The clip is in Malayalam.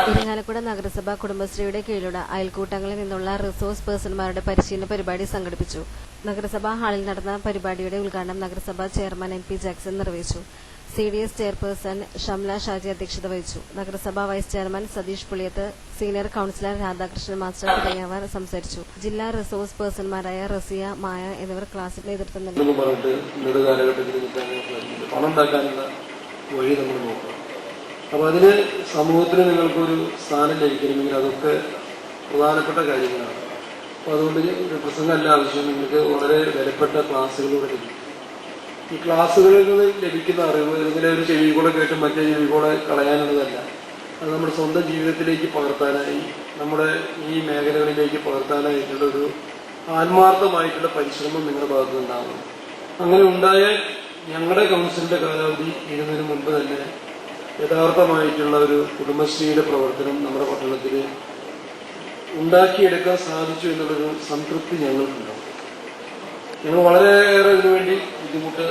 ഇരിങ്ങാലക്കുട നഗരസഭ കുടുംബശ്രീയുടെ കീഴിലുള്ള അയൽക്കൂട്ടങ്ങളിൽ നിന്നുള്ള റിസോഴ്സ് പേഴ്സൺമാരുടെ പരിശീലന പരിപാടി സംഘടിപ്പിച്ചു. നഗരസഭാ ഹാളിൽ നടന്ന പരിപാടിയുടെ ഉദ്ഘാടനം നഗരസഭാ ചെയർമാൻ എൻ പി ജാക്സൺ നിർവഹിച്ചു. CDS ചെയർപേഴ്സൺ ഷംല ഷാജി അധ്യക്ഷത വഹിച്ചു. നഗരസഭാ vice chairman Satheesh Puliyath, senior councillor Radhakrishnan master തുടങ്ങിയവർ സംസാരിച്ചു. ജില്ലാ റിസോഴ്സ് പേഴ്സൺമാരായ റസിയ, മായ എന്നിവർ ക്ലാസിൽ നേതൃത്വം നൽകി. അപ്പോൾ അതിന് സമൂഹത്തിന് നിങ്ങൾക്കൊരു സ്ഥാനം ലഭിക്കണമെങ്കിൽ അതൊക്കെ പ്രധാനപ്പെട്ട കാര്യങ്ങളാണ്. അപ്പോൾ അതുകൊണ്ട് ഒരു പ്രസംഗമല്ല ആവശ്യം, നിങ്ങൾക്ക് വളരെ വിലപ്പെട്ട ക്ലാസ്സുകളിലൂടെ ലഭിക്കും. ഈ ക്ലാസ്സുകളിൽ നിന്ന് ലഭിക്കുന്ന അറിവ് ഇങ്ങനെ ഒരു ചെവി കൂടെ കേട്ട് മറ്റേ ചെവി കൂടെ കളയാനുള്ളതല്ല. അത് നമ്മുടെ സ്വന്തം ജീവിതത്തിലേക്ക് പകർത്താനായി, നമ്മുടെ ഈ മേഖലകളിലേക്ക് പകർത്താനായിട്ടുള്ള ഒരു ആത്മാർത്ഥമായിട്ടുള്ള പരിശ്രമം നിങ്ങളുടെ ഭാഗത്ത് ഉണ്ടാകും. അങ്ങനെ ഉണ്ടായാൽ ഞങ്ങളുടെ കൗൺസിലിന്റെ കാലാവധി തീരുന്നതിന് മുമ്പ് തന്നെ യഥാർത്ഥമായിട്ടുള്ള ഒരു കുടുംബശ്രീയുടെ പ്രവർത്തനം നമ്മുടെ പട്ടണത്തിൽ ഉണ്ടാക്കിയെടുക്കാൻ സാധിച്ചു എന്നുള്ളൊരു സംതൃപ്തി ഞങ്ങൾക്കുണ്ടാവും. ഞങ്ങൾ വളരെയേറെ ഇതിനുവേണ്ടി ബുദ്ധിമുട്ട്